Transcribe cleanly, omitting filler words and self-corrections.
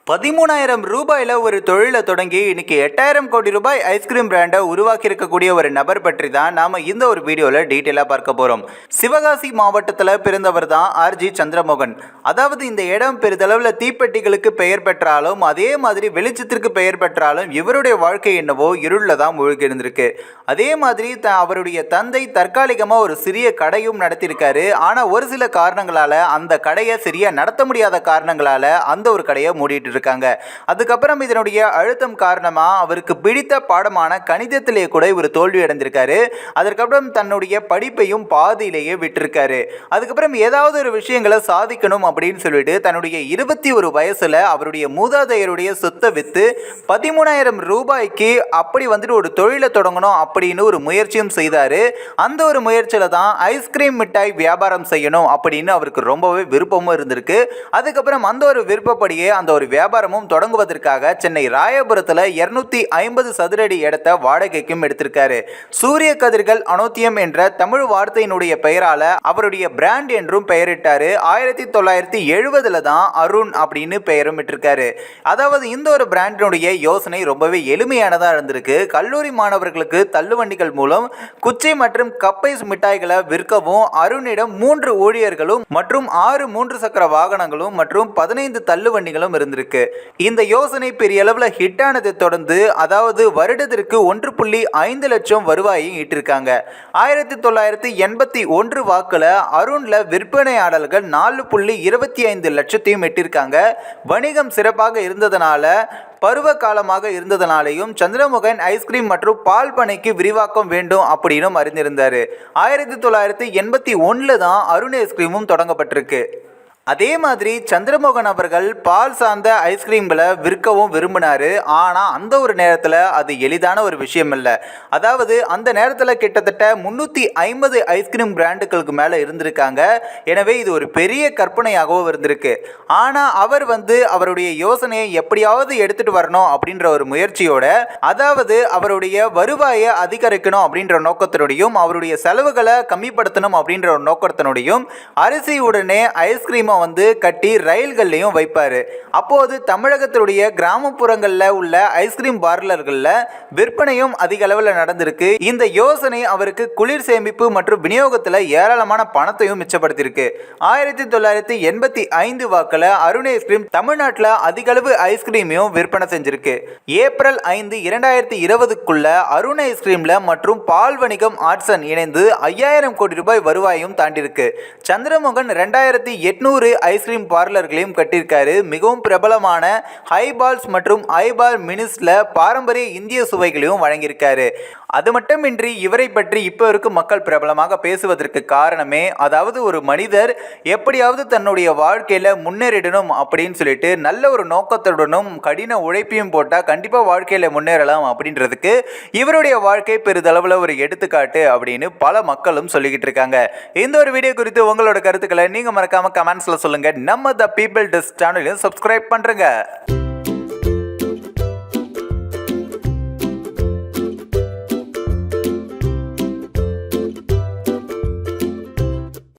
13,000 ரூபாயில ஒரு தொழிலை தொடங்கி இன்னைக்கு 8,000 கோடி ரூபாய் ஐஸ்கிரீம் பிராண்டை உருவாக்கி இருக்கக்கூடிய ஒரு நபர் பற்றி தான் நாம இந்த ஒரு வீடியோல டீட்டெயிலா பார்க்க போறோம். சிவகாசி மாவட்டத்தில் பிறந்தவர் தான் ஆர்ஜி சந்திரமோகன். அதாவது இந்த இடம் பெரிதளவில் தீப்பெட்டிகளுக்கு பெயர் பெற்றாலும் அதே மாதிரி வெளிச்சத்திற்கு பெயர் பெற்றாலும் இவருடைய வாழ்க்கை என்னவோ இருளில் தான் மூழ்கி இருந்திருக்கு. அதே மாதிரி அவருடைய தந்தை தற்காலிகமாக ஒரு சிறிய கடையும் நடத்தியிருக்காரு. ஆனால் ஒரு சில காரணங்களால் அந்த கடையை சரியா நடத்த முடியாத காரணங்களால அந்த ஒரு கடையை மூடிட்டு இருக்காங்க. அதுக்கப்புறம் இதனுடைய அழுத்தம் காரணமா அவருக்கு பிடித்த பாடமான கணிதத்திலேயே கூட இவர் தோல்வி அடைந்திருக்காரு. அதற்கப்புறம் தன்னுடைய படிப்பையும் பாதியிலேயே விட்டிருக்காரு. அதுக்கப்புறம் ஏதாவது ஒரு விஷயங்களை சாதிக்கணும் அப்படின்னு சொல்லிட்டு தன்னுடைய 21 வயசுல அவருடைய மூதாதையருடைய சொத்தை வித்து 13,000 ரூபாய்க்கு அப்படி வந்துட்டு ஒரு தொழிலை தொடங்கணும் அப்படின்னு ஒரு முயற்சியும் செய்தாரு. அந்த ஒரு முயற்சியில தான் ஐஸ்கிரீம் மிட்டாய் வியாபாரம் செய்யணும் அப்படின்னு அவருக்கு ரொம்பவே விருப்பமும் இருந்திருக்கு. அதுக்கப்புறம் அந்த ஒரு விருப்பப்படியே அந்த ஒரு வியாபாரமும் தொடங்குவதற்காக சென்னை ராயபுரத்தில் 250 சதுரடி இடத்தை வாடகைக்கும் எடுத்திருக்காரு. சூரிய கதிர்கள் அனோத்தியம் என்ற தமிழ் வார்த்தையினுடைய பெயரால அவருடைய பிராண்ட் என்றும் பெயரிட்டாரு. 1970 தான் அருண் அப்படின்னு பெயரும் இட்டிருக்காரு. அதாவது இந்த ஒரு பிராண்டினுடைய யோசனை ரொம்பவே எளிமையானதா இருந்திருக்கு. கல்லூரி மாணவர்களுக்கு தள்ளுவண்டிகள் மூலம் குச்சி மற்றும் கப்பைஸ் மிட்டாய்களை விற்கவும் அருணிடம் 3 ஊழியர்களும் மற்றும் 6 3 சக்கர வாகனங்களும் மற்றும் 15 தள்ளுவண்டிகளும் இருந்திருக்கு. இந்த யோசனை பெரிய அளவில் ஹிட் ஆனதை தொடர்ந்து அதாவது வருடத்திற்கு 1.5 லட்சம் வருவாயை ஈட்டிருக்காங்க. 1981 வாக்குல அருண்ல விற்பனையாளர்கள் 4.25 லட்சத்தையும் எட்டிருக்காங்க. வணிகம் சிறப்பாக இருந்ததனால பருவ காலமாக இருந்ததனாலேயும் சந்திரமோகன் ஐஸ்கிரீம் மற்றும் பால் பண்ணைக்கு விரிவாக்கம் வேண்டும் அப்படின்னு அறிந்திருந்தார். 1981 தான் அருண் ஐஸ்கிரீமும் தொடங்கப்பட்டிருக்கு. அதே மாதிரி சந்திரமோகன் அவர்கள் பால் சார்ந்த ஐஸ்கிரீம்களை விற்கவும் விரும்பினார். ஆனால் அந்த ஒரு நேரத்தில் அது எளிதான ஒரு விஷயம் இல்லை. அதாவது அந்த நேரத்தில் கிட்டத்தட்ட 350 ஐஸ்கிரீம் பிராண்டுகளுக்கு மேலே இருந்திருக்காங்க. எனவே இது ஒரு பெரிய கற்பனையாகவும் இருந்திருக்கு. ஆனால் அவர் அவருடைய யோசனையை எப்படியாவது எடுத்துகிட்டு வரணும் அப்படின்ற ஒரு முயற்சியோட, அதாவது அவருடைய வருவாயை அதிகரிக்கணும் அப்படின்ற நோக்கத்தினுடையும் அவருடைய செலவுகளை கம்மிப்படுத்தணும் அப்படின்ற ஒரு நோக்கத்தினுடையும் அரிசியுடனே ஐஸ்கிரீமை கட்டி ரயில்கள்லையும் வைப்பாரு. அப்போது தமிழகத்தினுடைய கிராமப்புறங்களில் உள்ள ஐஸ்கிரீம் பார்லர்களில் விற்பனையும் அதிக அளவில் நடந்திருக்கு. இந்த யோசனை அவருக்கு குளிர் சேமிப்பு மற்றும் விநியோகத்தில் ஏராளமான பணத்தையும் மிச்சப்படுத்தியிருக்கு. 1985 வாக்கில் அருண் ஐஸ்கிரீம் தமிழ்நாட்டில் அதிக அளவு ஐஸ்கிரீமையும் விற்பனை செஞ்சிருக்கு. ஏப்ரல் 5, 2020க்குள்ள அருண் ஐஸ்கிரீம்ல மற்றும் பால் வணிகம் ஆர்ட்சன் இணைந்து 5,000 கோடி ரூபாய் வருவாயும் தாண்டியிருக்கு. சந்திரமோகன் 2,800 ஐஸ்கிரீம் பார்லர்களையும் கட்டியிருக்காரு. மிகவும் பிரபலமான ஹைபால்ஸ் மற்றும் ஹைபால் மினிஸ்ல பாரம்பரிய இந்திய சுவைகளையும் வழங்கியிருக்காரு. அது மட்டுமின்றி இவரை பற்றி இப்போ இருக்கும் மக்கள் பிரபலமாக பேசுவதற்கு காரணமே, அதாவது ஒரு மனிதர் எப்படியாவது தன்னுடைய வாழ்க்கையில் முன்னேறிடணும் அப்படின்னு சொல்லிட்டு நல்ல ஒரு நோக்கத்துடனும் கடின உழைப்பையும் போட்டால் கண்டிப்பாக வாழ்க்கையில் முன்னேறலாம் அப்படின்றதுக்கு இவருடைய வாழ்க்கை பெரிதளவில் ஒரு எடுத்துக்காட்டு அப்படின்னு பல மக்களும் சொல்லிக்கிட்டு இருக்காங்க. இந்த ஒரு வீடியோ குறித்து உங்களோட கருத்துக்களை நீங்கள் மறக்காம கமெண்ட்ஸில் சொல்லுங்க. நம்ம த பீப்பிள் டெஸ்க் சேனலையும் சப்ஸ்கிரைப் பண்ணுறங்க.